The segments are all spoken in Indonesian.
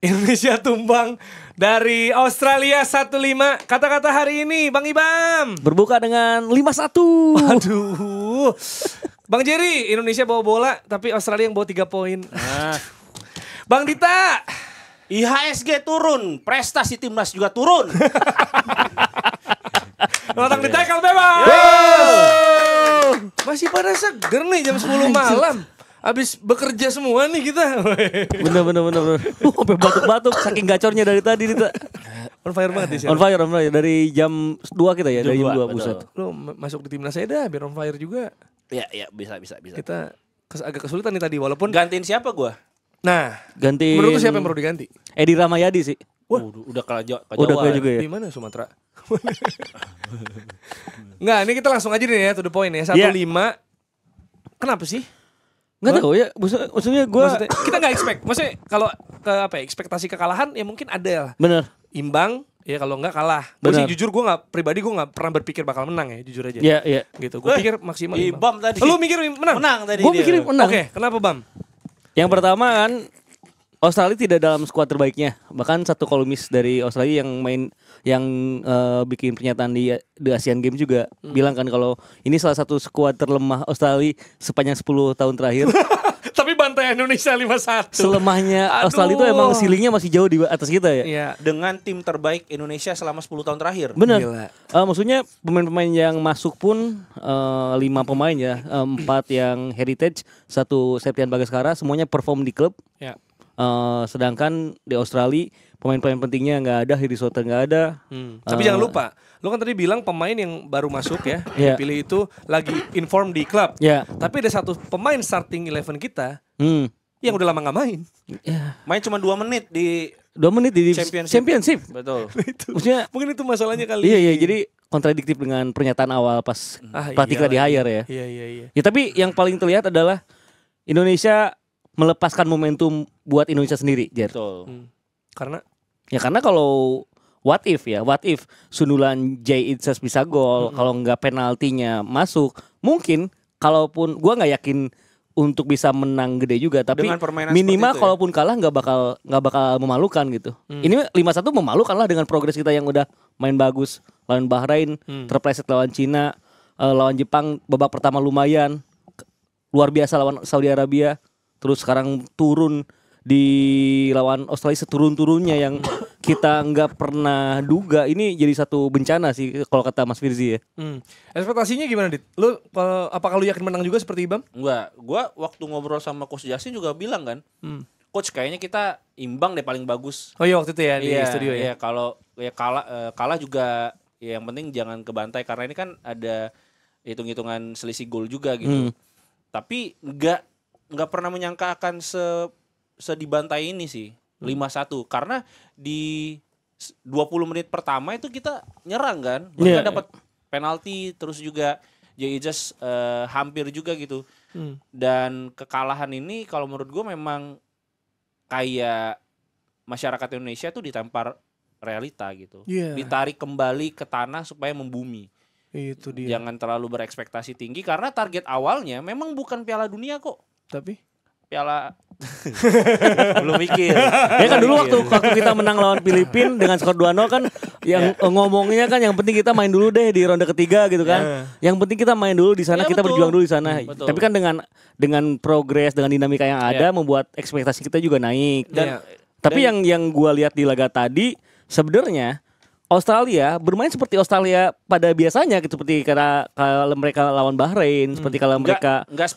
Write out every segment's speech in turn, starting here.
Indonesia tumbang dari Australia 1-5. Kata-kata hari ini Bang Ibam. Berbuka dengan 5-1. Aduh. Bang Jerry, Indonesia bawa bola tapi Australia yang bawa 3 poin. Bang Dita. IHSG turun, prestasi timnas juga turun. Notang ditekel bebas. Masih pada seger nih jam 10 malam. Abis bekerja semua nih kita. Bener. Sampai batuk-batuk saking gacornya dari tadi Dita. On fire banget sih. On fire dari jam 2 kita ya, dari jam 2 buset. Lu masuk di timnas saya dah biar on fire juga. Ya, bisa. Kita agak kesulitan nih tadi walaupun Gantiin siapa gua? Nah, ganti. menurut lu siapa yang perlu diganti? Edi Ramayadi sih. Wah, udah kalah Jawa. Udah kayak juga ya. Di mana Sumatera? Enggak, ini kita langsung aja nih ya to the point ya. 1-5. Kenapa sih? Enggak tahu ya, maksudnya gue kita enggak expect. Maksudnya kalau ekspektasi kekalahan ya mungkin ada lah. Bener. Imbang ya kalau enggak kalah. Gue sih jujur gue pribadi gue enggak pernah berpikir bakal menang ya, jujur aja. Iya. Gitu. Gue pikir maksimal Ibam tadi. Lu mikir menang? Menang tadi Gue mikir menang. Oke, kenapa Bam? Yang pertama kan Australia tidak dalam skuad terbaiknya. Bahkan satu kolumnis dari Australia yang bikin pernyataan di Asian Games juga bilang kan kalau ini salah satu skuad terlemah Australia sepanjang 10 tahun terakhir. Tapi bantai Indonesia 5-1. Selemahnya Australia itu emang ceilingnya masih jauh di atas kita ya. Iya. Dengan tim terbaik Indonesia selama 10 tahun terakhir. Benar. Maksudnya pemain-pemain yang masuk pun 5 pemain ya, 4 yang heritage, 1 Septian Bagaskara, semuanya perform di klub. Ya. Sedangkan di Australia pemain-pemain pentingnya nggak ada, Hirisota nggak ada. Tapi jangan lupa, lu kan tadi bilang pemain yang baru masuk ya, Iya. dipilih itu lagi inform di klub. Ya. Tapi ada satu pemain starting 11 kita yang udah lama nggak main. Main cuma 2 menit di 2 menit di Championship. Championship. Betul. Maksudnya Mungkin itu masalahnya kali. iya, jadi kontradiktif dengan pernyataan awal pas pelatih kita di hire ya. Iya. Ya tapi yang paling terlihat adalah Indonesia melepaskan momentum buat Indonesia sendiri, Jer. Betul. Karena kalau what if sundulan Jay Itzes bisa gol, kalau nggak penaltinya masuk, mungkin kalaupun gua nggak yakin untuk bisa menang gede juga, tapi Dengan permainan minimal seperti itu ya? kalaupun kalah nggak bakal memalukan gitu. Ini 5-1 memalukan lah dengan progres kita yang udah main bagus lawan Bahrain, terpleset lawan Cina, lawan Jepang babak pertama lumayan luar biasa lawan Saudi Arabia. Terus sekarang turun di lawan Australia seturun-turunnya yang kita nggak pernah duga. Ini jadi satu bencana sih kalau kata Mas Firzi ya. ekspektasinya gimana Dit? Lu apakah lu yakin menang juga seperti Ibam? Enggak, gua waktu ngobrol sama Coach Justin juga bilang kan, Coach kayaknya kita imbang deh paling bagus. Oh iya waktu itu ya di studio ya. Iya, kalau kalah juga ya yang penting jangan kebantai karena ini kan ada hitung-hitungan selisih gol juga gitu. Tapi nggak pernah menyangka akan sedibantai ini sih 5-1 karena di 20 menit pertama itu kita nyerang kan, bahkan dapat penalti terus juga Jay-Ijas hampir juga gitu. Dan kekalahan ini kalau menurut gue memang kayak masyarakat Indonesia tuh ditampar realita gitu. Ditarik kembali ke tanah supaya membumi. Itu dia. Jangan terlalu berekspektasi tinggi karena target awalnya memang bukan Piala Dunia kok. Tapi Piala belum mikir. Ya kan dulu waktu kita menang lawan Filipina dengan skor 2-0 kan yang ngomongnya kan yang penting kita main dulu deh di ronde ketiga gitu kan. Yang penting kita main dulu di sana, kita berjuang dulu di sana. Tapi kan dengan progres, dengan dinamika yang ada membuat ekspektasi kita juga naik. Tapi yang gua lihat di laga tadi sebenarnya Australia bermain seperti Australia pada biasanya gitu, seperti kalau mereka lawan Bahrain, seperti kalau mereka nggak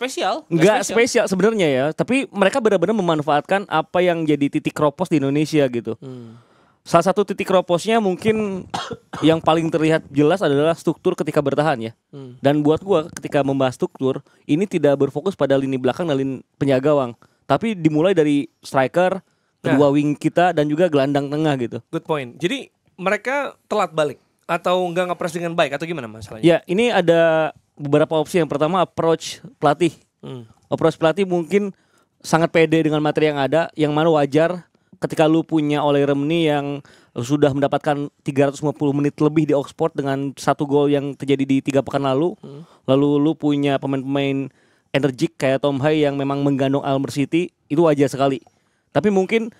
spesial sebenarnya ya, tapi mereka benar-benar memanfaatkan apa yang jadi titik kropos di Indonesia gitu. Salah satu titik kroposnya mungkin yang paling terlihat jelas adalah struktur ketika bertahan ya. Dan buat gua ketika membahas struktur, ini tidak berfokus pada lini belakang dan lini penjaga gawang, tapi dimulai dari striker, kedua wing kita dan juga gelandang tengah gitu. Good point. Jadi mereka telat balik atau nggak ngepres dengan baik atau gimana masalahnya? Ya, ini ada beberapa opsi. Yang pertama approach pelatih. Approach pelatih mungkin sangat pede dengan materi yang ada, yang mana wajar ketika lu punya Oleh Remni yang sudah mendapatkan 350 menit lebih di Oxford dengan 1 gol yang terjadi di 3 pekan lalu. Lalu lu punya pemain-pemain energik kayak Tom Hai yang memang menggandong Almer City, itu wajar sekali. Tapi mungkin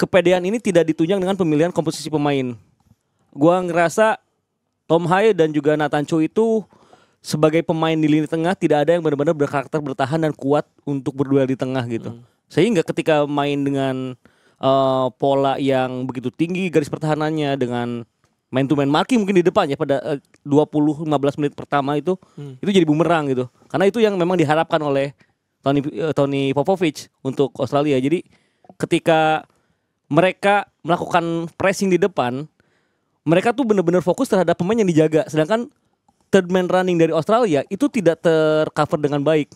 kepedean ini tidak ditunjang dengan pemilihan komposisi pemain. Gua ngerasa Tom Haye dan juga Nathan Cho itu sebagai pemain di lini tengah tidak ada yang benar-benar berkarakter bertahan dan kuat untuk berduel di tengah gitu. Sehingga ketika main dengan pola yang begitu tinggi garis pertahanannya dengan man to man marking mungkin di depan ya pada 20-15 menit pertama itu jadi bumerang gitu. Karena itu yang memang diharapkan oleh Tony Popovich untuk Australia. Jadi ketika mereka melakukan pressing di depan, mereka tuh benar-benar fokus terhadap pemain yang dijaga. Sedangkan third man running dari Australia itu tidak tercover dengan baik.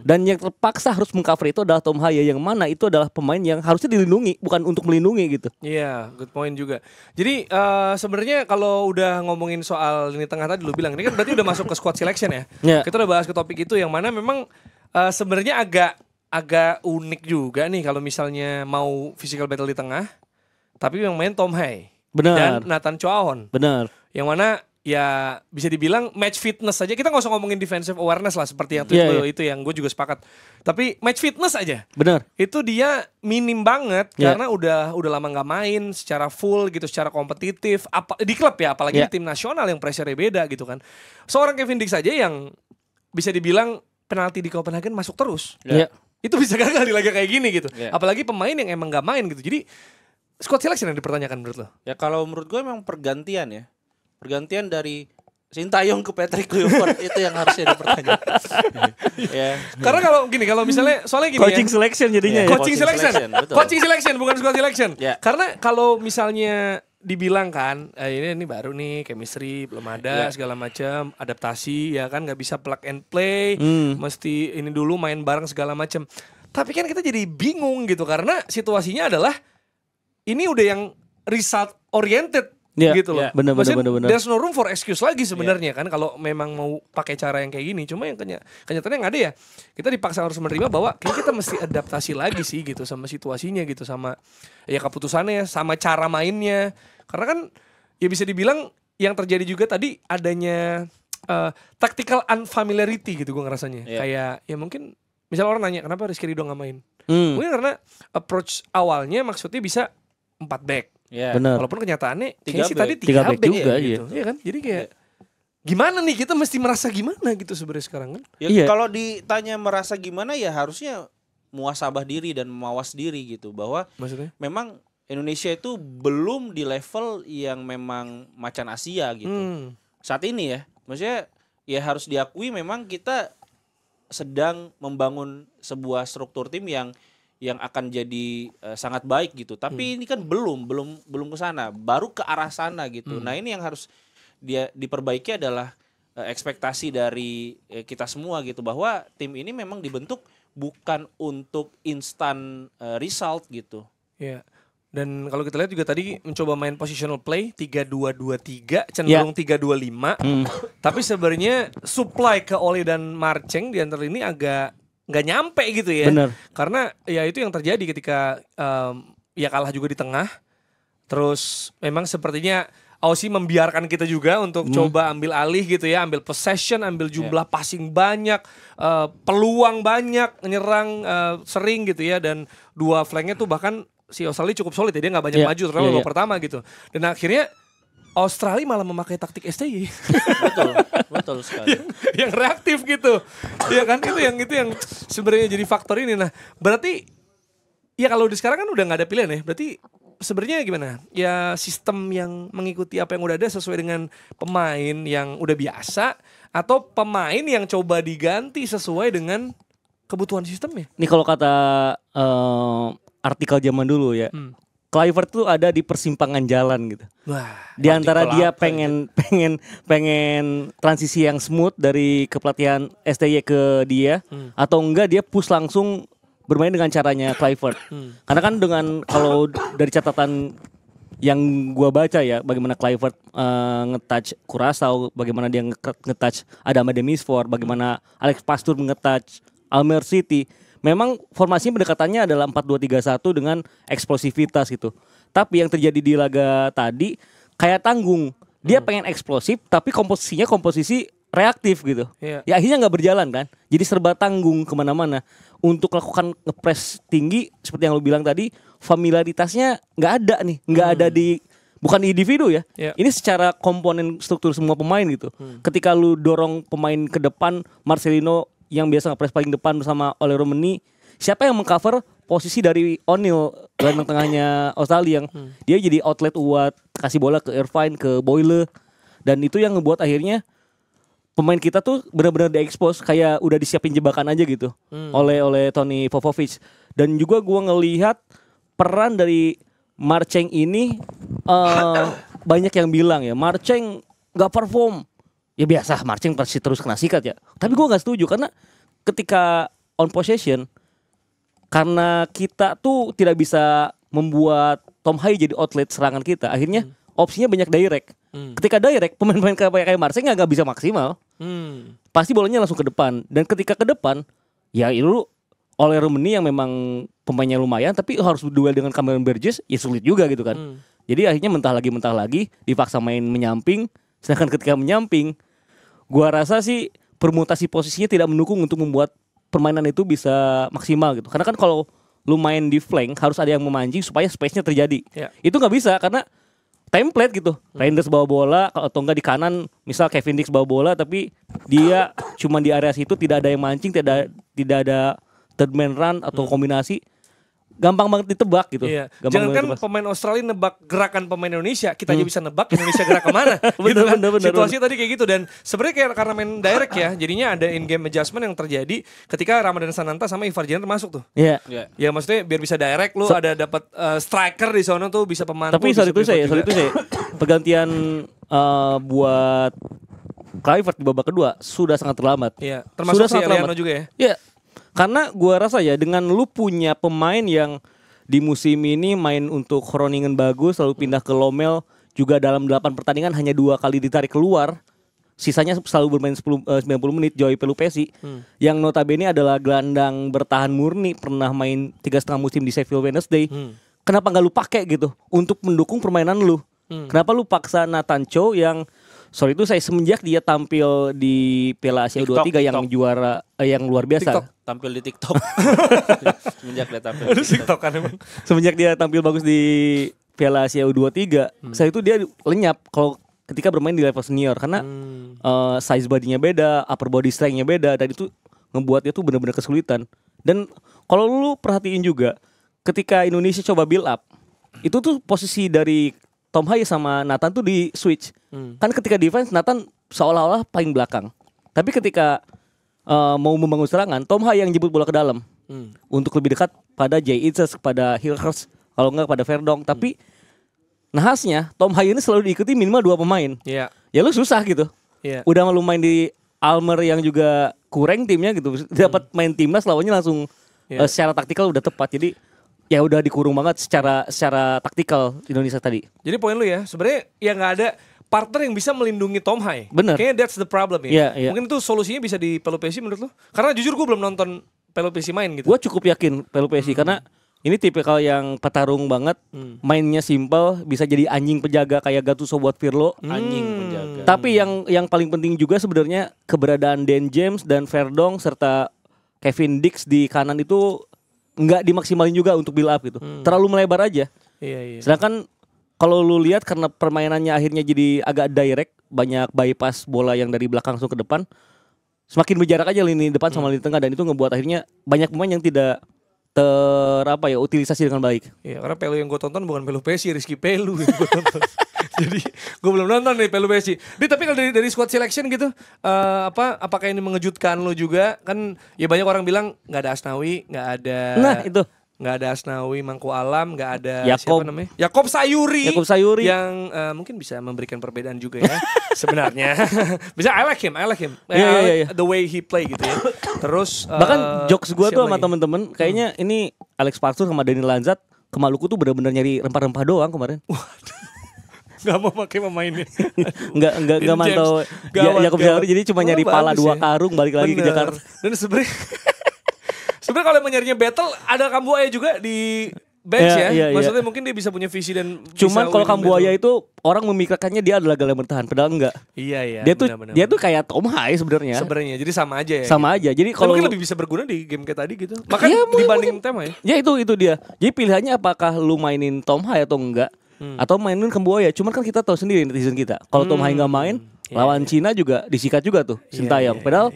Dan yang terpaksa harus mengcover itu adalah Tom Haye yang mana itu adalah pemain yang harusnya dilindungi bukan untuk melindungi gitu. Iya, good point juga. Jadi sebenarnya kalau udah ngomongin soal lini tengah tadi lu bilang ini kan berarti udah masuk ke squad selection ya. Yeah. Kita udah bahas ke topik itu yang mana memang sebenarnya agak unik juga nih kalau misalnya mau physical battle di tengah, tapi yang main Tom Haye dan Nathan Choaon. Benar. Yang mana ya bisa dibilang match fitness aja. Kita nggak usah ngomongin defensive awareness lah seperti yang itu yang gue juga sepakat. Tapi match fitness aja. Benar. Itu dia minim banget karena udah lama nggak main secara full gitu, secara kompetitif. Di klub ya, apalagi di tim nasional yang pressure-nya beda gitu kan. Seorang Kevin Dix aja yang bisa dibilang penalti di Copenhagen masuk terus. Itu bisa gagal di laga kayak gini gitu. Apalagi pemain yang emang nggak main gitu. Jadi squad selection yang dipertanyakan menurut lo? Ya kalau menurut gue emang pergantian ya. Pergantian dari Sintayong ke Patrick Kluivert itu yang harusnya dipertanyakan. Ya. Karena kalau misalnya soalnya gini coaching selection jadinya ya. Coaching selection bukan squad selection. Karena kalau misalnya dibilang kan ini baru nih chemistry belum ada segala macam, adaptasi ya kan nggak bisa plug and play, mesti ini dulu main bareng segala macam. Tapi kan kita jadi bingung gitu karena situasinya adalah ini udah yang result oriented. Gitu loh. Bener. There's no room for excuse lagi sebenarnya kan kalau memang mau pakai cara yang kayak gini. Cuma yang kenyataannya yang ada ya kita dipaksa harus menerima bahwa kayak kita mesti adaptasi lagi sih gitu sama situasinya gitu, sama ya keputusannya, sama cara mainnya. Karena kan ya bisa dibilang yang terjadi juga tadi adanya tactical unfamiliarity gitu gue ngerasanya. Kayak ya mungkin misal orang nanya kenapa Rizky Ridho gak main, mungkin karena approach awalnya maksudnya bisa 4 back. Benar. Walaupun kenyataannya kayaknya sih tadi 3 back juga gitu. Iya kan? Jadi kayak gimana nih kita mesti merasa gimana gitu sebenarnya sekarang kan? Ya kalau ditanya merasa gimana ya harusnya muasabah diri dan mawas diri gitu bahwa maksudnya memang Indonesia itu belum di level yang memang macan Asia gitu. Saat ini ya. Maksudnya ya harus diakui memang kita sedang membangun sebuah struktur tim yang akan jadi sangat baik gitu. Tapi ini kan belum ke sana, baru ke arah sana gitu. Nah, ini yang harus dia diperbaiki adalah ekspektasi dari kita semua gitu bahwa tim ini memang dibentuk bukan untuk instan result gitu. Iya. Dan kalau kita lihat juga tadi mencoba main positional play 3-2-2-3 cenderung 3-2-5. Tapi sebenarnya supply ke Oli dan Marceng di antara ini agak nggak nyampe gitu ya. Bener. Karena ya itu yang terjadi ketika ya kalah juga di tengah. Terus memang sepertinya Aussie membiarkan kita juga untuk coba ambil alih gitu ya, ambil possession, ambil jumlah passing banyak, peluang banyak, nyerang sering gitu ya, dan dua flanknya tuh bahkan si Australia cukup solid ya, dia nggak banyak maju terlalu babak pertama gitu. Dan akhirnya Australia malah memakai taktik STY. Betul sekali. yang reaktif gitu. Ya kan itu yang sebenarnya jadi faktor ini. Nah, berarti ya kalau di sekarang kan udah nggak ada pilihan ya. Berarti sebenarnya gimana? Ya sistem yang mengikuti apa yang udah ada sesuai dengan pemain yang udah biasa atau pemain yang coba diganti sesuai dengan kebutuhan sistemnya? Ini kalau kata artikel zaman dulu ya. Kluivert tuh ada di persimpangan jalan gitu. Wah, di antara dia pengen transisi yang smooth dari kepelatihan STY ke dia atau enggak dia push langsung bermain dengan caranya Kluivert. Karena kan dengan kalau dari catatan yang gua baca ya, bagaimana Kluivert nge-touch Curaçao, bagaimana dia nge-touch Adama Demisfor, bagaimana Alex Pastur nge-touch Almer City. Memang formasinya pendekatannya adalah 4-2-3-1 dengan eksplosivitas gitu. Tapi yang terjadi di laga tadi kayak tanggung. Dia pengen eksplosif tapi komposisi reaktif gitu. Iya. Ya akhirnya nggak berjalan kan. Jadi serba tanggung kemana-mana. Untuk lakukan ngepres tinggi seperti yang lu bilang tadi, familiaritasnya nggak ada nih, nggak ada di bukan individu ya. Iya. Ini secara komponen struktur semua pemain gitu. Ketika lu dorong pemain ke depan, Marcelino yang biasa ngepres paling depan bersama Ole Romeni, siapa yang mengcover posisi dari O'Neal gelandang tengahnya Australia yang dia jadi outlet buat kasih bola ke Irvine, ke Boyle, dan itu yang ngebuat akhirnya pemain kita tuh benar-benar diekspos kayak udah disiapin jebakan aja gitu oleh Tony Popovic. Dan juga gua ngelihat peran dari Marcheng ini banyak yang bilang ya Marcheng nggak perform. Ya biasa Marcheng pasti terus kena sikat ya. Tapi gua nggak setuju karena ketika on possession, karena kita tuh tidak bisa membuat Tom Hai jadi outlet serangan kita, akhirnya opsinya banyak direct. Ketika direct, pemain-pemain kayak Marseille nggak bisa maksimal. Pasti bolanya langsung ke depan. Dan ketika ke depan, ya itu oleh Romeni yang memang pemainnya lumayan, tapi harus duel dengan Cameron Burgess, ya sulit juga gitu kan. Jadi akhirnya mentah lagi, dipaksa main menyamping. Sedangkan ketika menyamping, gua rasa sih permutasi posisinya tidak mendukung untuk membuat permainan itu bisa maksimal gitu. Karena kan kalau lu main di flank harus ada yang memancing supaya space-nya terjadi. Ya. Itu nggak bisa karena template gitu. Reinders bawa bola atau enggak di kanan, misal Kevin Dix bawa bola tapi dia cuma di area situ, tidak ada yang mancing, tidak ada third man run atau kombinasi. Gampang banget ditebak gitu. Iya. Gampang Jangan kan banget ditebak. pemain Australia nebak gerakan pemain Indonesia, kita aja bisa nebak Indonesia gerak kemana. Gitu kan? Bener. Situasi tadi kayak gitu dan sebenarnya karena main direct ya, jadinya ada in game adjustment yang terjadi ketika Ramadan Sananta sama Ivar Jenner masuk tuh. Iya. Ya maksudnya biar bisa direct lu ada dapat striker di sana tuh bisa pemantau. Tapi soal itu saya pergantian buat Kluivert di babak kedua sudah sangat terlambat. Iya, termasuk si Eliano juga ya. Iya. Karena gua rasa ya dengan lu punya pemain yang di musim ini main untuk Groningen bagus lalu pindah ke Lommel juga dalam 8 pertandingan hanya 2 kali ditarik keluar. Sisanya selalu bermain 90 menit. Joey Pelupesi yang notabene adalah gelandang bertahan murni, pernah main 3,5 musim di Sheffield Wednesday. Kenapa nggak lu pakai gitu untuk mendukung permainan lu? Kenapa lu paksa Nathan Chow yang itu saya semenjak dia tampil di Piala Asia U23 yang juara yang luar biasa. TikTok. Tampil di TikTok. Semenjak dia tampil di TikTok kan emang. Semenjak dia tampil bagus di Piala Asia U23, saya itu dia lenyap kalau ketika bermain di level senior karena size body-nya beda, upper body strength-nya beda dan itu ngebuat dia tuh benar-benar kesulitan. Dan kalau lu perhatiin juga ketika Indonesia coba build up, itu tuh posisi dari Tom Hai sama Nathan tuh di switch. Kan ketika defense Nathan seolah-olah paling belakang. Tapi ketika mau membangun serangan, Tom Hai yang jemput bola ke dalam. Untuk lebih dekat pada Jay Itzes, pada Hilgers, kalau enggak pada Verdong. Tapi nahasnya Tom Hai ini selalu diikuti minimal 2 pemain. Iya. Ya lu susah gitu. Iya. Udah malu main di Almer yang juga kurang timnya gitu. Dapat main timnas lawannya langsung secara taktikal udah tepat. Jadi ya udah dikurung banget secara taktikal Indonesia tadi. Jadi poin lu ya, sebenarnya ya nggak ada partner yang bisa melindungi Tom Hai. Bener. Kayaknya that's the problem ya. Iya. Mungkin itu solusinya bisa di Pelupesi menurut lu? Karena jujur gue belum nonton Pelupesi main gitu. Gue cukup yakin Pelupesi karena ini tipikal yang petarung banget, mainnya simpel, bisa jadi anjing penjaga kayak Gattuso buat Pirlo. anjing penjaga. Tapi yang paling penting juga sebenarnya keberadaan Dan James dan Verdong serta Kevin Dix di kanan itu nggak dimaksimalin juga untuk build up gitu. Terlalu melebar aja. Iya. Sedangkan kalau lu lihat karena permainannya akhirnya jadi agak direct, banyak bypass bola yang dari belakang langsung ke depan. Semakin berjarak aja lini depan sama lini tengah dan itu ngebuat akhirnya banyak pemain yang tidak utilisasi dengan baik. Iya, karena Pelu yang gue tonton bukan Pelupesi, Rizky Pelu yang gue tonton. Jadi gue belum nonton nih Pelupesi. Tapi kalau dari squad selection gitu, apakah ini mengejutkan lo juga? Kan ya banyak orang bilang nggak ada Asnawi, nggak ada. Nah itu. Nggak ada Asnawi, Mangku Alam, nggak ada Yakob. siapa namanya? Yakob Sayuri. Yang mungkin bisa memberikan perbedaan juga ya sebenarnya. Bisa I like him. Iya. The way he play gitu ya. Terus bahkan jokes gue tuh sama lagi? temen-temen kayaknya ini Alex Parsur sama Daniel Lanzat ke Maluku tuh benar-benar nyari rempah-rempah doang kemarin. Gak mau pakai pemainnya. Enggak mantau Yakob Sayuri jadi cuma nyari pala 2 karung balik lagi ke Jakarta. Dan sebenarnya kalau yang nyarinya battle ada Kambuaya juga di bench Iya, ya. iya, Maksudnya mungkin dia bisa punya visi dan Cuman bisa kalau winning Kambuaya battle. itu orang memikirkannya dia adalah gelandang bertahan, padahal enggak. Iya, Dia tuh kayak Tom Hai sebenarnya. sebenarnya jadi sama aja ya. Sama gitu. aja. Jadi Tapi kalau mungkin lebih bisa berguna di game kayak tadi gitu. Makanya Iya, dibanding tema ya. ya itu dia. Jadi pilihannya apakah lu mainin Tom Hai atau enggak, atau mainin Kambuaya. Cuman kan kita tahu sendiri netizen kita. Kalau Tom Hai nggak main, lawan Cina juga disikat juga tuh Sintayong. Padahal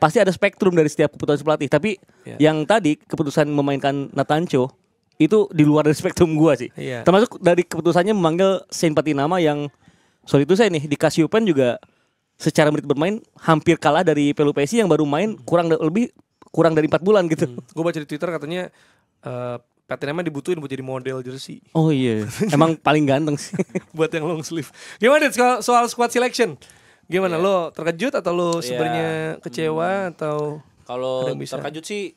pasti ada spektrum dari setiap keputusan pelatih. Tapi yang tadi keputusan memainkan Natancho itu di luar dari spektrum gua sih. Iya. Termasuk dari keputusannya memanggil Saint Patinama yang sorry itu saya nih di Cassiopen juga secara menit bermain hampir kalah dari Pelupesi yang baru main kurang dari 4 bulan gitu. Gue baca di Twitter katanya Patinama dibutuhin buat jadi model jersey. Oh iya, emang paling ganteng sih. Buat yang long sleeve. Gimana Dit, soal squad selection? Gimana lo terkejut atau lo sebenarnya kecewa atau Kalau ada yang bisa? terkejut sih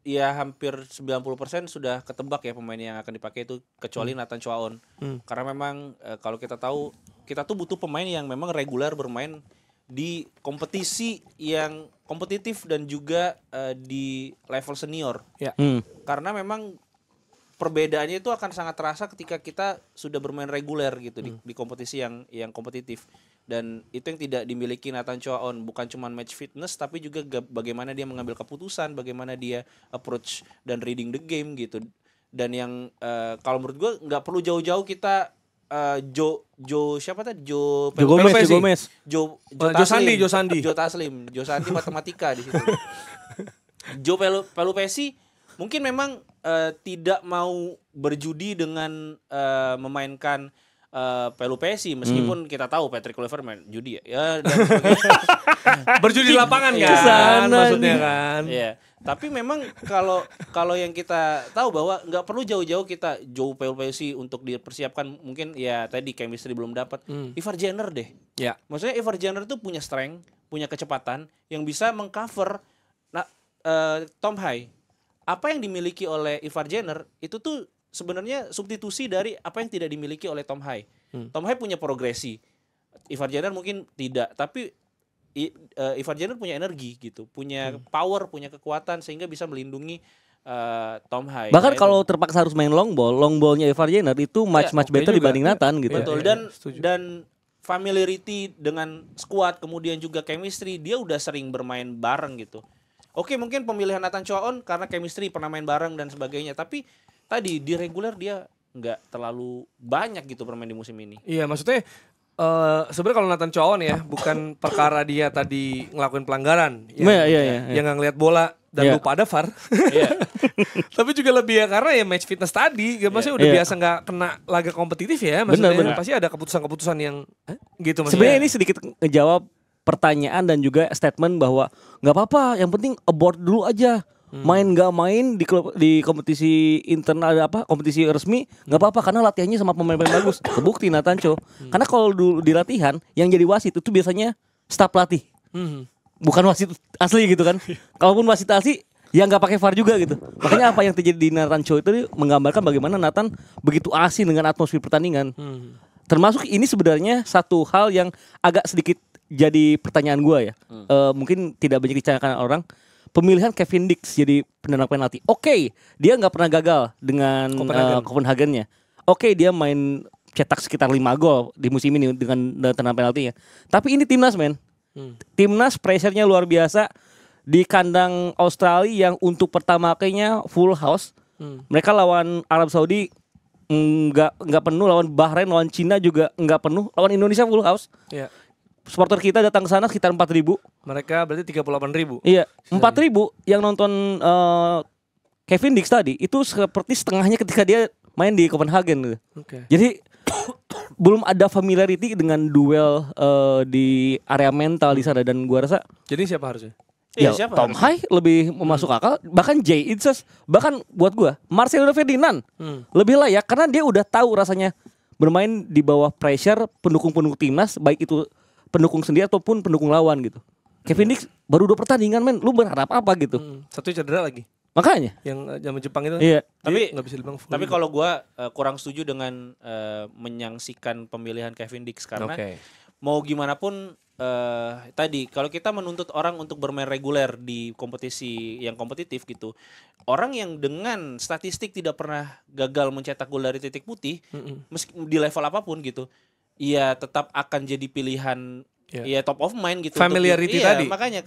ya hampir 90% sudah ketebak ya pemain yang akan dipakai itu kecuali Nathan Chuaon. Karena memang kalau kita tahu kita tuh butuh pemain yang memang reguler bermain di kompetisi yang kompetitif dan juga di level senior. Ya. Karena memang perbedaannya itu akan sangat terasa ketika kita sudah bermain reguler gitu di kompetisi yang kompetitif. Dan itu yang tidak dimiliki Nathan Chuaon, bukan cuma match fitness tapi juga bagaimana dia mengambil keputusan, bagaimana dia approach dan reading the game gitu. Dan yang kalau menurut gue nggak perlu jauh-jauh kita siapa tadi Jo Gomez. Jo Taslim matematika di situ. Pelupesi mungkin memang tidak mau berjudi dengan memainkan Pelupesi meskipun kita tahu Patrick Kluivert main judi ya dan Berjudi di lapangan Iya, kan sana maksudnya nih. kan. Iya, tapi memang kalau yang kita tahu bahwa nggak perlu jauh-jauh kita Joe Pelupesi untuk dipersiapkan mungkin ya tadi chemistry belum dapat. Ivar Jenner deh. Ya. Maksudnya Ivar Jenner tuh punya strength, punya kecepatan yang bisa mengcover Tom Hai. Apa yang dimiliki oleh Ivar Jenner itu tuh sebenarnya substitusi dari apa yang tidak dimiliki oleh Tom Hai. Tom Hai punya progresi. Ivar Jenner mungkin tidak, tapi Ivar Jenner punya energi gitu, punya power, punya kekuatan sehingga bisa melindungi Tom Hai. Bahkan Nah, kalau terpaksa harus main long ballnya Ivar Jenner itu much oke better juga. dibanding Nathan gitu. betul Iya, setuju. dan familiarity dengan squad kemudian juga chemistry dia udah sering bermain bareng gitu. Oke, mungkin pemilihan Nathan Chuaon karena chemistry pernah main bareng dan sebagainya, tapi tadi di reguler dia nggak terlalu banyak gitu bermain di musim ini. Iya, maksudnya sebenarnya kalau Nathan Chuaon ya bukan perkara dia tadi ngelakuin pelanggaran, Iya. yang nggak ngeliat bola dan Iya. lupa ada VAR. Iya. Tapi juga lebih ya karena ya match fitness tadi, maksudnya udah Iya. biasa nggak kena laga kompetitif ya, maksudnya Benar. pasti ada keputusan-keputusan yang gitu maksudnya. Sebenarnya ini sedikit ngejawab pertanyaan dan juga statement bahwa nggak apa-apa, yang penting abort dulu aja. Main nggak main di kompetisi internal kompetisi resmi nggak apa-apa karena latihannya sama pemain-pemain bagus. Kebukti Natancho. Karena kalau dulu di latihan yang jadi wasit itu biasanya staf pelatih. Bukan wasit asli gitu kan. Kalaupun wasit asli ya nggak pakai VAR juga gitu. Makanya apa yang terjadi di Natancho itu menggambarkan bagaimana Nathan begitu asing dengan atmosfer pertandingan. Termasuk ini sebenarnya satu hal yang agak sedikit jadi pertanyaan gua ya. Mungkin tidak banyak ditanyakan orang. Pemilihan Kevin Dix jadi penendang penalti. Oke, dia nggak pernah gagal dengan Copenhagen-nya. Oke, dia main cetak sekitar 5 gol di musim ini dengan tendangan penaltinya. Tapi ini timnas, men. Timnas pressure-nya luar biasa di kandang Australia yang untuk pertama kalinya full house. Mereka lawan Arab Saudi nggak penuh, lawan Bahrain, lawan Cina juga nggak penuh, lawan Indonesia full house. Iya. Supporter kita datang ke sana sekitar 4.000. Mereka berarti 38.000. Iya, 4.000 yang nonton Kevin Dix tadi itu seperti setengahnya ketika dia main di Copenhagen gitu. Oke. Jadi belum ada familiarity dengan duel di area mental di sana dan gua rasa Jadi siapa harusnya? ya siapa Tom harusnya? Hai lebih masuk akal, bahkan Jay Itzes, bahkan buat gua Marcelo Ferdinand lebih layak karena dia udah tahu rasanya bermain di bawah pressure pendukung-pendukung timnas baik itu pendukung sendiri ataupun pendukung lawan gitu. Kevin Dix baru 2 pertandingan, men. Lu berharap apa gitu? Satu cedera lagi. Makanya. Yang zaman Jepang itu. Iya. Tapi nggak bisa dibilang full. Tapi kalau gua kurang setuju dengan menyangsikan pemilihan Kevin Dix karena Oke. mau gimana pun tadi kalau kita menuntut orang untuk bermain reguler di kompetisi yang kompetitif gitu, orang yang dengan statistik tidak pernah gagal mencetak gol dari titik putih, meski di level apapun gitu, ya tetap akan jadi pilihan ya top of mind gitu. Familiarity tadi. Makanya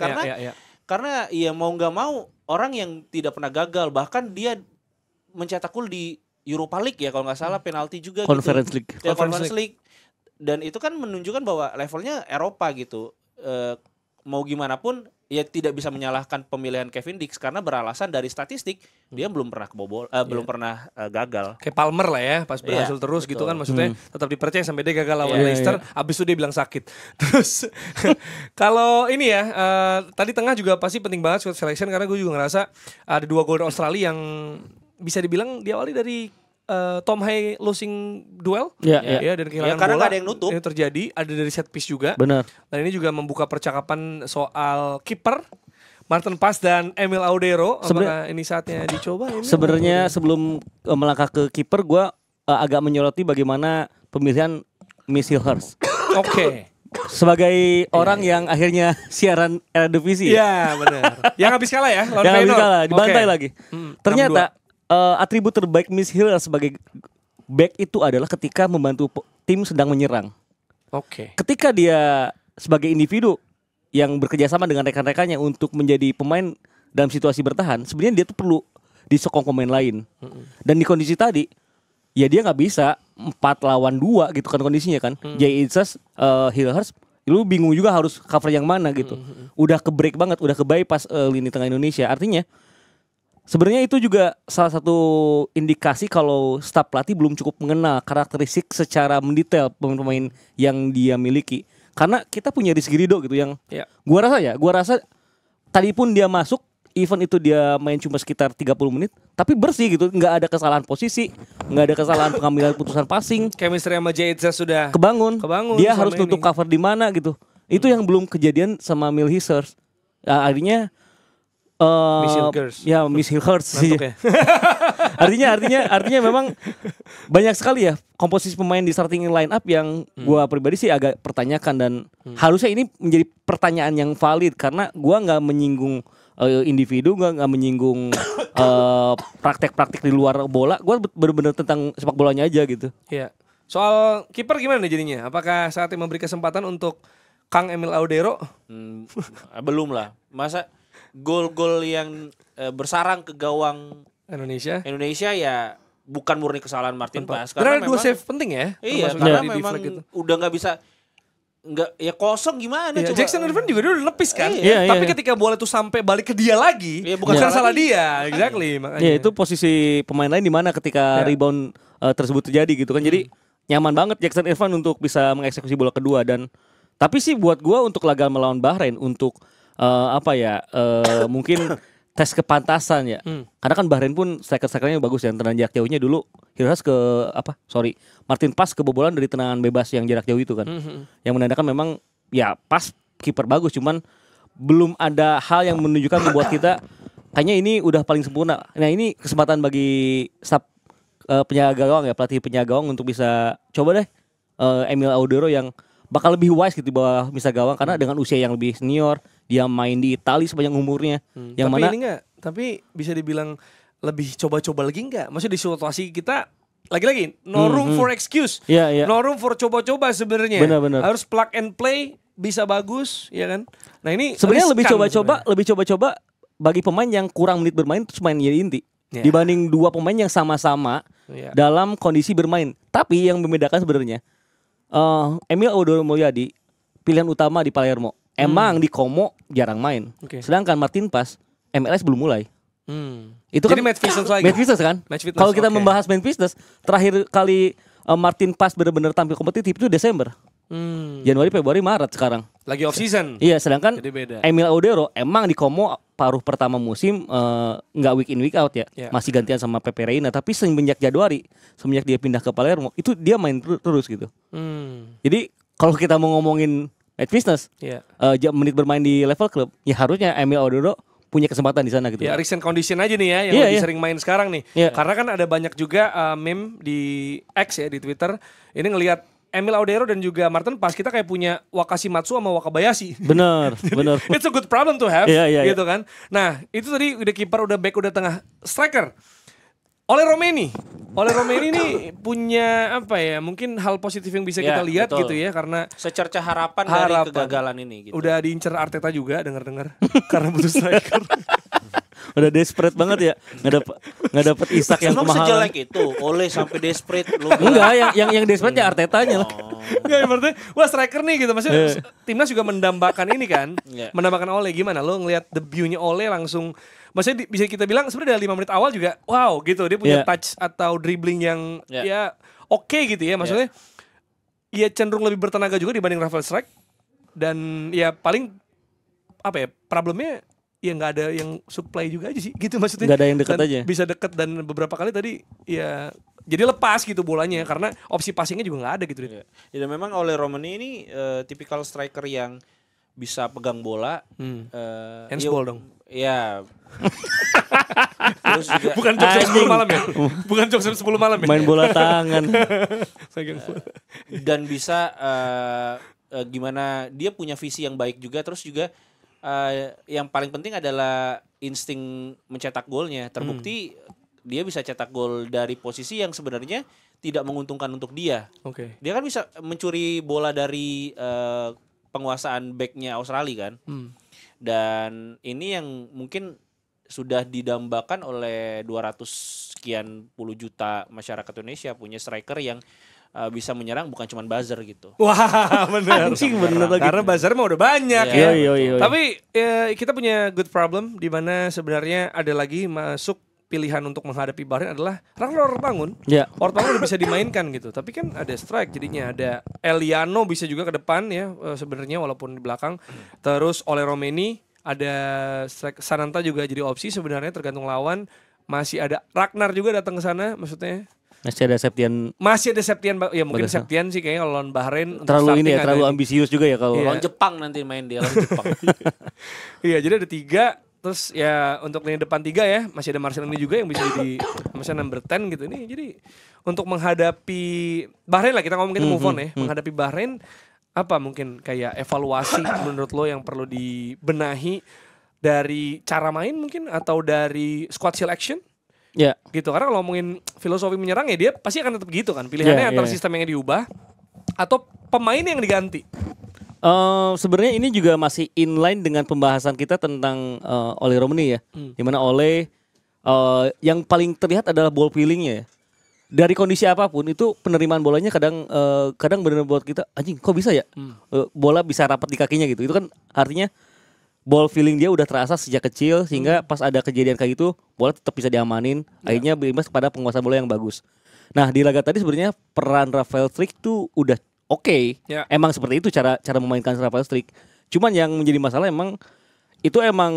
karena ya mau nggak mau orang yang tidak pernah gagal, bahkan dia mencetak gol di Europa League ya kalau nggak salah, penalti juga Conference League. Ya, Conference League. Dan itu kan menunjukkan bahwa levelnya Eropa gitu. Mau gimana pun ya tidak bisa menyalahkan pemilihan Kevin Dix karena beralasan dari statistik dia belum pernah kebobol, belum pernah gagal. Kayak Palmer lah ya, pas berhasil terus gitu kan, maksudnya tetap dipercaya sampai dia gagal lawan Leicester, abis itu dia bilang sakit. Terus kalau ini ya, tadi tengah juga pasti penting banget squad selection karena gue juga ngerasa ada 2 gol Australia yang bisa dibilang diawali dari Tom Hay losing duel dan kehilangan karena bola. gak ada yang nutup. Ini terjadi, ada dari set piece juga. Benar. Dan ini juga membuka percakapan soal kiper Martin Paes dan Emil Audero. Apakah ini saatnya dicoba? Sebenarnya sebelum melangkah ke kiper, gue agak menyoroti bagaimana pemilihan Miss Hillhurst. Oke. Sebagai orang yang akhirnya siaran Eredivisie. Iya benar. Yang habis kalah ya. Yang habis kalah, dibantai lagi. Ternyata atribut terbaik Miss Hillhurst sebagai back itu adalah ketika membantu tim sedang menyerang. Oke. Ketika dia sebagai individu yang bekerja sama dengan rekan-rekannya untuk menjadi pemain dalam situasi bertahan, sebenarnya dia tuh perlu disokong pemain lain. Dan di kondisi tadi, ya dia nggak bisa 4 lawan 2 gitu kan kondisinya kan. J.H. Hillhurst, lu bingung juga harus cover yang mana gitu. Udah ke break banget, udah ke bypass lini tengah Indonesia. Artinya sebenarnya itu juga salah satu indikasi kalau staf pelatih belum cukup mengenal karakteristik secara mendetail pemain-pemain yang dia miliki. Karena kita punya Rizky Ridho gitu yang gua rasa tadi pun dia masuk, event itu dia main cuma sekitar 30 menit, tapi bersih gitu, nggak ada kesalahan posisi, nggak ada kesalahan pengambilan putusan passing. Chemistry sama J.H. sudah kebangun. Dia harus nutup cover di mana gitu. Itu yang belum kejadian sama Mill Hillhurst. Akhirnya Miss Hillhurst sih. Ya. artinya memang banyak sekali ya komposisi pemain di starting line up yang gua pribadi sih agak pertanyakan, dan harusnya ini menjadi pertanyaan yang valid karena gua nggak menyinggung individu, gua nggak menyinggung praktek-praktek di luar bola. Gua benar-benar tentang sepak bolanya aja gitu. Iya. Soal kiper gimana nih jadinya? Apakah saatnya memberi kesempatan untuk Kang Emil Audero? Belum lah. Masa gol-gol yang bersarang ke gawang Indonesia ya bukan murni kesalahan Martin Paes karena memang 2 save penting ya. Iya, karena memang udah nggak bisa, nggak ya kosong gimana coba. Jackson Irvine juga dia udah lepis kan. Tapi ketika bola itu sampai balik ke dia lagi, bukan salah dia. Exactly, makanya. Ya itu posisi pemain lain di mana ketika rebound tersebut terjadi gitu kan. Jadi nyaman banget Jackson Irvine untuk bisa mengeksekusi bola kedua. Dan tapi sih buat gua untuk laga melawan Bahrain untuk mungkin tes kepantasan ya. Karena kan Bahrain pun striker-strikernya bagus ya. Tendangan jarak jauhnya dulu Hillhurst Martin Paes kebobolan dari tendangan bebas yang jarak jauh itu kan. Yang menandakan memang ya pas kiper bagus, cuman belum ada hal yang menunjukkan membuat kita kayaknya ini udah paling sempurna. Nah, ini kesempatan bagi staf penjaga gawang ya, pelatih penjaga gawang untuk bisa coba deh Emil Audero yang bakal lebih wise gitu di bawah misal gawang karena dengan usia yang lebih senior, dia main di Italia sepanjang umurnya. Yang tapi mana ini enggak, tapi bisa dibilang lebih coba-coba lagi enggak? Maksudnya di situasi kita lagi-lagi no room for excuse. No room for coba-coba sebenarnya. Benar. Harus plug and play bisa bagus, ya kan? Nah, ini sebenarnya lebih coba-coba bagi pemain yang kurang menit bermain terus main jadi inti. Dibanding 2 pemain yang sama-sama dalam kondisi bermain. Tapi yang membedakan sebenarnya Emil Audero Mulyadi pilihan utama di Palermo. Emang di Como jarang main. Sedangkan Martin Paes MLS belum mulai. Itu jadi kan match fitness lagi. Match fitness kan? Kalau kita membahas match fitness, terakhir kali Martin Paes benar-benar tampil kompetitif itu Desember. Januari, Februari, Maret sekarang. Lagi off season. Iya, sedangkan Emil Audero emang di Como paruh pertama musim nggak week in week out ya. Masih gantian sama Pepe Reina, tapi semenjak Januari, semenjak dia pindah ke Palermo, itu dia main terus gitu. Jadi kalau kita mau ngomongin match fitness, menit bermain di level klub, ya harusnya Emil Audero punya kesempatan di sana gitu. Ya recent condition aja nih ya yang lebih sering main sekarang nih. Karena kan ada banyak juga meme di X ya, di Twitter. Ini ngelihat Emil Audero dan juga Martin Paes, kita kayak punya Wakashimatsu sama Wakabayashi. Bener. It's a good problem to have, Iya. gitu kan. Nah, itu tadi udah kiper, udah back, udah tengah, striker. Ole Romeni ini punya apa ya? Mungkin hal positif yang bisa kita lihat betul. gitu ya, karena Secerca harapan dari kegagalan ini gitu. udah diincer Arteta juga dengar-dengar karena butuh striker. Udah desperate banget ya, nggak dapet Isak yang Emang kemahalan. sejelek itu, Ole sampai desperate lu. Enggak, yang desperate ya Artetanya lah. Enggak, berarti wah striker nih gitu. Maksudnya timnas juga mendambakan ini kan. Iya. Mendambakan Ole, gimana lo ngelihat debutnya Ole langsung, maksudnya bisa kita bilang sebenarnya dari 5 menit awal juga wow gitu. Dia punya touch atau dribbling yang ya oke gitu ya. Maksudnya ya cenderung lebih bertenaga juga dibanding Rafael Strike. Dan ya paling apa ya, problemnya ya nggak ada yang supply juga aja sih gitu maksudnya. Nggak ada yang dekat Dan aja. bisa deket, dan beberapa kali tadi ya jadi lepas gitu bolanya karena opsi passingnya juga nggak ada gitu. Ya, dan memang Ole Romeni ini tipikal striker yang bisa pegang bola. Handsball dong. Ya. Terus juga Bukan jok jam 10 malam ya. Bukan jok jam 10 malam ya. Main bola tangan. dan bisa gimana dia punya visi yang baik juga, terus juga yang paling penting adalah insting mencetak golnya. Terbukti dia bisa cetak gol dari posisi yang sebenarnya tidak menguntungkan untuk dia. Oke. Dia kan bisa mencuri bola dari penguasaan backnya Australia kan. Dan ini yang mungkin sudah didambakan oleh 200 sekian puluh juta masyarakat Indonesia punya striker yang bisa menyerang, bukan cuma buzzer gitu. Wah, benar. Anjing bener lagi. Karena buzzer mah udah banyak Iya, ya. iya. Tapi kita punya good problem di mana sebenarnya ada lagi masuk pilihan untuk menghadapi Bahrain adalah Ragnar Ortmangun. Ya. Ortmangun udah bisa dimainkan gitu. Tapi kan ada strike, jadinya ada Eliano bisa juga ke depan ya sebenarnya walaupun di belakang. Terus Ole Romeni, ada strike, Sananta juga jadi opsi sebenarnya tergantung lawan. Masih ada Ragnar juga datang ke sana maksudnya. Masih ada Septian. Masih ada Septian, ya mungkin Bagus. Septian sih kayaknya kalau lawan Bahrain untuk Terlalu ini starting ya, ada terlalu nih. ambisius juga ya kalau. Lawan Jepang nanti main dia, lawan Jepang. Iya, jadi ada 3. Terus ya untuk lini depan 3 ya, masih ada Marcel ini juga yang bisa jadi misalnya number 10 gitu. Ini jadi untuk menghadapi Bahrain lah, kita ngomong kita move on ya. Menghadapi Bahrain apa mungkin kayak evaluasi menurut lo yang perlu dibenahi dari cara main mungkin atau dari squad selection? Ya. Gitu, karena kalau ngomongin filosofi menyerang ya dia pasti akan tetap gitu kan. Pilihannya antara sistem yang diubah atau pemain yang diganti. Sebenarnya ini juga masih inline dengan pembahasan kita tentang Ole Romeni ya. Dimana Ole yang paling terlihat adalah ball feelingnya ya. Dari kondisi apapun itu penerimaan bolanya kadang benar buat kita anjing kok bisa ya bola bisa rapat di kakinya gitu. Itu kan artinya ball feeling dia udah terasa sejak kecil sehingga pas ada kejadian kayak gitu bola tetap bisa diamanin. Akhirnya berimbas kepada penguasaan bola yang bagus. Nah di laga tadi sebenarnya peran Rafael Struijk tuh udah oke. Emang seperti itu cara memainkan Rafael Struijk. Cuman yang menjadi masalah emang itu emang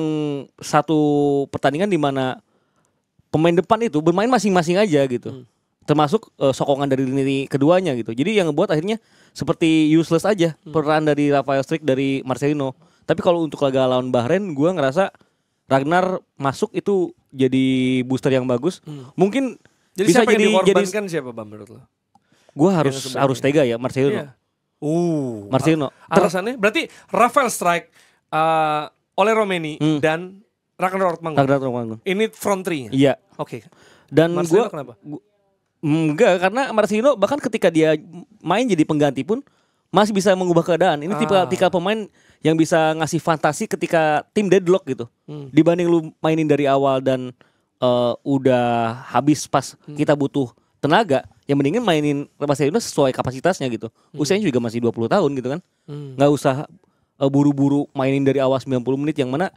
satu pertandingan di mana pemain depan itu bermain masing-masing aja gitu. Termasuk sokongan dari lini keduanya gitu. Jadi yang ngebuat akhirnya seperti useless aja peran dari Rafael Struijk dari Marcelino. Tapi kalau untuk laga lawan Bahrain gue ngerasa Ragnar masuk itu jadi booster yang bagus. Mungkin Jadi bisa siapa yang jadi dikorbankan siapa Bang menurut lo? gue harus tega ya Marcelino. Iya. Marcelino. Alasannya berarti Rafael Struijk, Ole Romeni dan Ragnar Ortmangun. Ini front 3-nya. Iya. Oke. Dan Marcelino kenapa? Enggak, karena Marcelino bahkan ketika dia main jadi pengganti pun masih bisa mengubah keadaan. Ini tipe pemain yang bisa ngasih fantasi ketika tim deadlock gitu. Dibanding lu mainin dari awal dan udah habis pas kita butuh tenaga, yang mendingan mainin Marcelino sesuai kapasitasnya gitu. Usianya juga masih 20 tahun gitu kan. Nggak usah buru-buru mainin dari awal 90 menit yang mana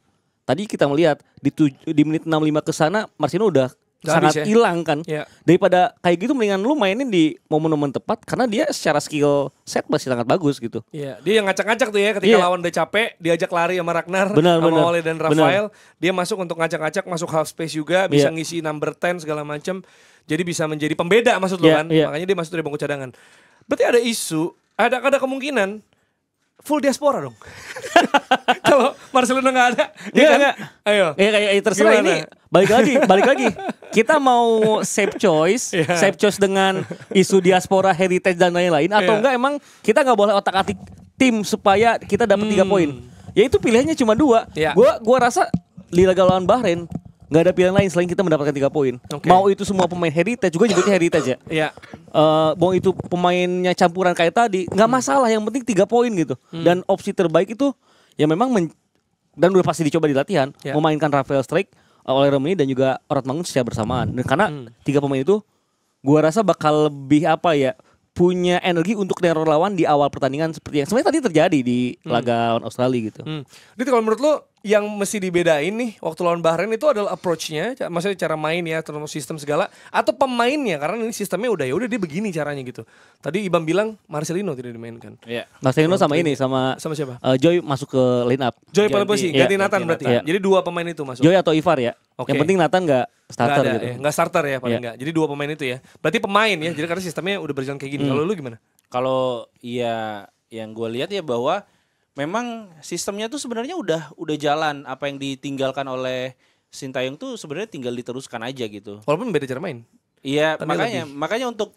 tadi kita melihat di menit 65 ke sana Marcelino udah sangat hilang kan. Daripada kayak gitu mendingan lu mainin di momen-momen tepat karena dia secara skill set masih sangat bagus gitu. Iya, dia yang ngacak-ngacak tuh ya ketika lawan udah capek, diajak lari sama Ragnar, sama Ole dan Rafael, dia masuk untuk ngacak-ngacak, masuk half space juga, bisa ngisi number 10 segala macam. Jadi bisa menjadi pembeda maksud lo kan. Makanya dia masuk dari bangku cadangan. Berarti ada isu, ada kemungkinan full diaspora dong. Kalau Marcelino nggak ada, Iya kan? Ayo. Kayak terserah Gimana? ini balik lagi. kita mau safe choice dengan isu diaspora, heritage dan lain-lain atau enggak emang kita nggak boleh otak-atik tim supaya kita dapat 3 poin. Ya itu pilihannya cuma 2. Gua rasa di laga lawan Bahrain nggak ada pilihan lain selain kita mendapatkan 3 poin. Mau itu semua pemain heritage, juga nyebutnya heritage ya. Iya. Mau itu pemainnya campuran kayak tadi, nggak masalah. Yang penting 3 poin gitu. Dan opsi terbaik itu ya memang dan udah pasti dicoba di latihan, memainkan Rafael Struijk, Oleh Romini dan juga Orat Mangun secara bersamaan. Dan karena 3 pemain itu, gua rasa bakal lebih punya energi untuk neror lawan di awal pertandingan seperti yang sebenarnya tadi terjadi di laga lawan Australia gitu. Jadi kalau menurut lo yang mesti dibedain nih waktu lawan Bahrain itu adalah approach-nya, maksudnya cara main ya, terus sistem segala, atau pemainnya karena ini sistemnya udah dia begini caranya gitu. Tadi Ibam bilang Marcelino tidak dimainkan. Iya. Marcelino sama siapa? Joy masuk ke line up. Joy pada posisi ganti Nathan berarti. Iya. Jadi 2 pemain itu masuk. Joy atau Ivar ya. Yang penting Nathan nggak starter gak ada, gitu. Nggak starter ya paling nggak. Jadi 2 pemain itu ya. Berarti pemain ya. Jadi karena sistemnya udah berjalan kayak gini. Kalau lu gimana? Kalau ya yang gue lihat ya bahwa memang sistemnya tuh sebenarnya udah jalan. Apa yang ditinggalkan oleh Sintayong tuh sebenarnya tinggal diteruskan aja gitu. Walaupun beda cara main. Iya, makanya untuk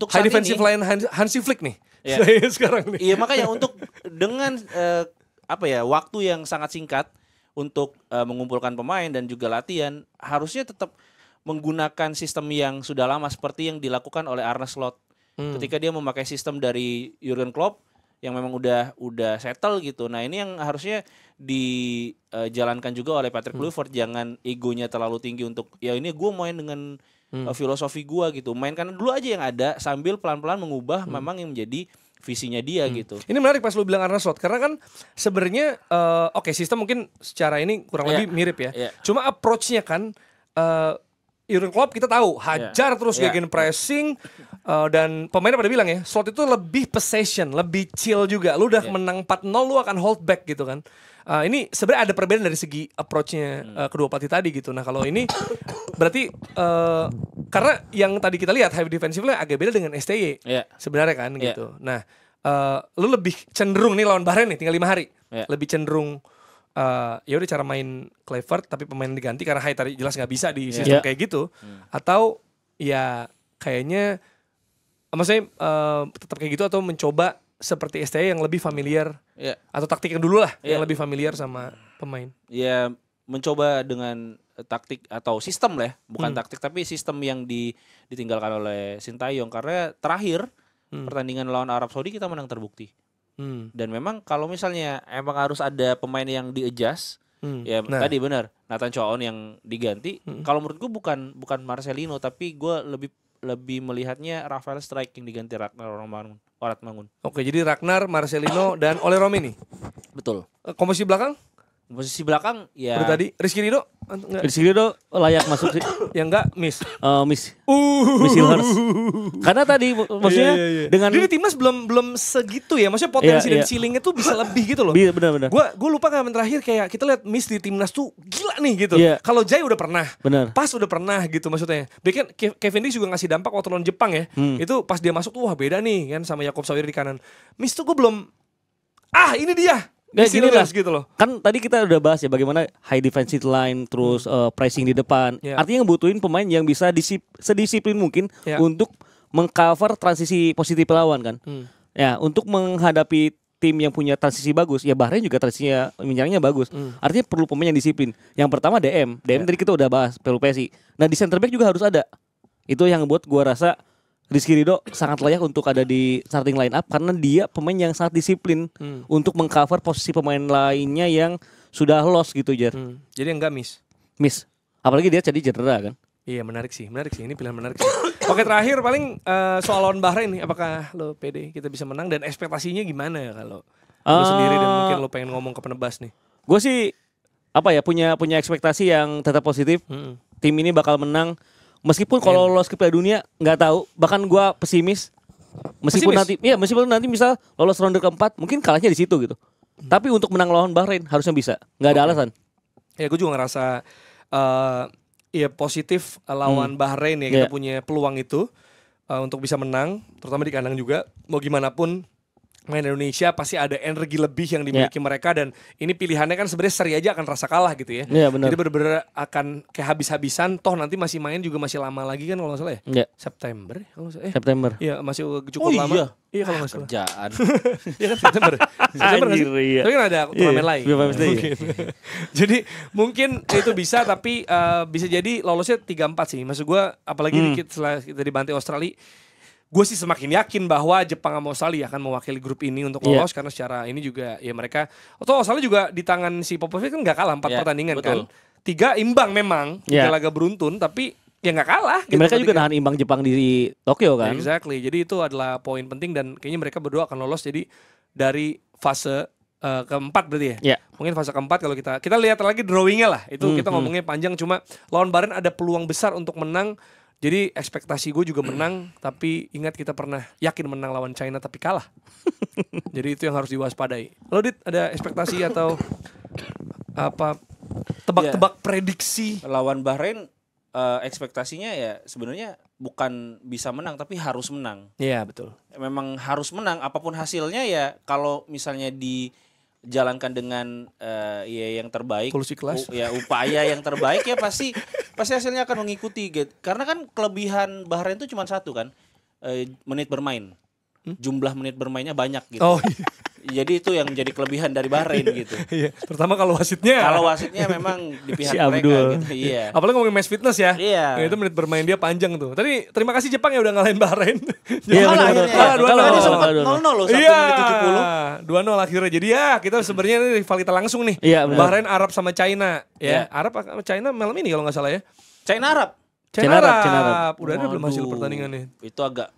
high saat defensive ini, line Hansi Flick nih. Iya. Sekarang nih. Iya, makanya untuk dengan waktu yang sangat singkat untuk mengumpulkan pemain dan juga latihan, harusnya tetap menggunakan sistem yang sudah lama seperti yang dilakukan oleh Arne Slot. Ketika dia memakai sistem dari Jurgen Klopp yang memang udah settle gitu. Nah, ini yang harusnya dijalankan juga oleh Patrick Kluivert. Jangan egonya terlalu tinggi untuk ya ini gue main dengan filosofi gue gitu. Mainkan dulu aja yang ada sambil pelan-pelan mengubah memang yang menjadi visinya dia gitu. Ini menarik pas lu bilang Arne Slot karena kan sebenarnya sistem mungkin secara ini kurang lebih mirip ya. Cuma approach-nya kan Jurgen Klopp kita tahu hajar terus gegen pressing dan pemainnya pada bilang ya Slot itu lebih possession, lebih chill juga. Lu udah menang 4-0 lu akan hold back gitu kan. Ini sebenarnya ada perbedaan dari segi approach-nya kedua pelatih tadi gitu. Nah, kalau ini berarti karena yang tadi kita lihat high defensively agak beda dengan STY sebenarnya kan gitu. Nah, lu lebih cenderung nih lawan Bahrain nih tinggal 5 hari. Lebih cenderung ya udah cara main Kluivert tapi pemain diganti karena Hai tadi jelas nggak bisa di sistem kayak gitu. Atau ya kayaknya maksudnya tetap kayak gitu atau mencoba seperti STY yang lebih familiar atau taktik yang dulu lah yang lebih familiar sama pemain. Ya mencoba dengan taktik atau sistem lah, bukan taktik tapi sistem yang ditinggalkan oleh Sintayong karena terakhir pertandingan lawan Arab Saudi kita menang terbukti. Dan memang kalau misalnya emang harus ada pemain yang di-adjust, tadi benar Nathan Choaon yang diganti. Kalau menurutku bukan Marcelino tapi gue lebih melihatnya Rafael Struijk yang diganti Orat Mangun. Oke, jadi Ragnar, Marcelino dan Oleh Romini. Betul. Komposisi belakang? Posisi belakang ya. Udah tadi Rizky Ridho? Rizky Ridho layak masuk sih. Yang enggak miss. Miss Hilhers. Karena tadi maksudnya dengan dia di timnas belum segitu ya. Maksudnya potensi dan ceilingnya tuh bisa lebih gitu loh. Benar. Gue lupa kan terakhir kayak kita lihat miss di timnas tuh gila nih gitu. Kalau Jai udah pernah. Benar. Pas udah pernah gitu maksudnya. Bahkan Kevin Dix juga ngasih dampak waktu lawan Jepang ya. Itu pas dia masuk tuh wah beda nih kan sama Yakob Sawir di kanan. Miss tuh gue belum ini dia. Gini lah gitu loh. Kan tadi kita udah bahas ya bagaimana high defensive line terus pressing di depan. Artinya ngebutuhin pemain yang bisa sedisiplin mungkin untuk mengcover transisi positif lawan kan. Ya, untuk menghadapi tim yang punya transisi bagus, ya Bahrain juga transisinya menyerangnya bagus. Artinya perlu pemain yang disiplin. Yang pertama DM tadi kita udah bahas perlu Pessi. Nah, di center back juga harus ada. Itu yang buat gua rasa Rizky Ridho sangat layak untuk ada di starting line up karena dia pemain yang sangat disiplin untuk mengcover posisi pemain lainnya yang sudah lost gitu Jar. Jadi enggak miss. Apalagi dia jadi cedera kan. Iya menarik sih. Ini pilihan menarik sih. Oke, terakhir paling soal lawan Bahrain nih, apakah lo pede kita bisa menang dan ekspektasinya gimana ya kalau lo sendiri dan mungkin lo pengen ngomong ke penebas nih. Gue sih punya ekspektasi yang tetap positif. Tim ini bakal menang. Meskipun kalau lolos ke Piala Dunia nggak tahu, bahkan gue pesimis. Meskipun nanti misal lolos ronde keempat, mungkin kalahnya di situ gitu. Tapi untuk menang lawan Bahrain harusnya bisa, nggak ada alasan. Ya gue juga ngerasa positif lawan Bahrain ya kita punya peluang itu untuk bisa menang, terutama di kandang juga. Mau gimana pun main Indonesia pasti ada energi lebih yang dimiliki mereka, dan ini pilihannya kan sebenarnya seri aja akan rasa kalah gitu ya. Iya, benar. Jadi bener-bener akan kayak habis-habisan, toh nanti masih main juga masih lama lagi kan kalau nggak salah ya. Iya. September ya kalau nggak salah. September. Iya masih cukup lama. Iya kalau nggak salah. Kerjaan. Iya kan September. September nggak sih? Anjir, iya. Tapi kan ada turnamen lain. FIFA Matchday. Mungkin. Jadi mungkin itu bisa, tapi bisa jadi lolosnya 3-4 sih. Maksud gue apalagi dikit setelah kita dibantai Australia. Gue sih semakin yakin bahwa Jepang sama Australia akan mewakili grup ini untuk lolos, karena secara ini juga ya mereka, atau Australia juga di tangan si Popovich kan nggak kalah 4 pertandingan betul. kan, 3 imbang memang, 3 laga beruntun, tapi ya nggak kalah. Ya, mereka juga nahan imbang Jepang di Tokyo kan. Exactly, jadi itu adalah poin penting dan kayaknya mereka berdua akan lolos. Jadi dari fase keempat berarti ya. Mungkin fase keempat kalau kita lihat lagi drawingnya lah, itu kita ngomongnya panjang, cuma lawan Bahrain ada peluang besar untuk menang. Jadi ekspektasi gue juga menang, tapi ingat kita pernah yakin menang lawan China tapi kalah. Jadi itu yang harus diwaspadai. Lo Dit, ada ekspektasi atau apa tebak-tebak prediksi Lawan Bahrain ekspektasinya ya sebenarnya bukan bisa menang tapi harus menang. Iya betul. Memang harus menang apapun hasilnya ya, kalau misalnya dijalankan dengan ya yang terbaik, Tulus ikhlas. Upaya yang terbaik ya pasti hasilnya akan mengikuti gitu. Karena kan kelebihan Bahrain itu cuma satu kan, menit bermain. Jumlah menit bermainnya banyak gitu. Oh iya. Jadi itu yang menjadi kelebihan dari Bahrain gitu. Iya, terutama kalau wasitnya. Kalau wasitnya memang di pihak Si mereka Abdul. gitu. Iya. Apalagi ngomongin match fitness ya. Iya. Ya, itu menit bermain dia panjang tuh. Tadi terima kasih Jepang ya udah ngalahin Bahrain. Iya, Kalah benar. akhirnya. Kalah 2-0. Tadi sempat Kalah 2-0. 0-0 loh 1 Iya, menit 70. 2-0 akhirnya. Jadi ya kita sebenarnya ini rival kita langsung nih. Iya, benar. Bahrain, Arab sama China. Iya. Ya, Arab sama China malam ini kalau nggak salah ya. China Arab. China Arab. Arab. Udah ada belum hasil Waduh, pertandingannya? Itu agak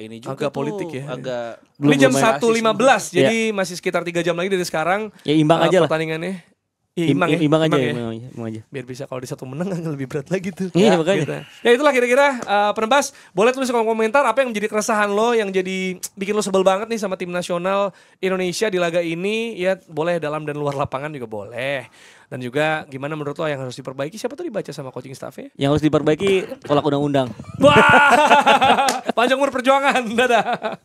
ini juga Agak tuh, politik ya. Agak Ini jam belum main. 1.15, jadi masih sekitar 3 jam lagi dari sekarang. Ya imbang aja lah. Pertandingannya. Iya, imbang ya. Imbang aja, ya. imbang aja. Biar bisa kalau di satu menang kan lebih berat lagi tuh. Iya, Ya, makanya. gitu. Ya itulah kira-kira penebas. Boleh tulis di kolom komentar apa yang menjadi keresahan lo, yang jadi bikin lo sebel banget nih sama tim nasional Indonesia di laga ini. Ya boleh dalam dan luar lapangan juga boleh. Dan juga gimana menurut lo yang harus diperbaiki? Siapa tuh dibaca sama coaching staffnya? Yang harus diperbaiki tolak undang-undang. Wah, panjang umur perjuangan. Dadah.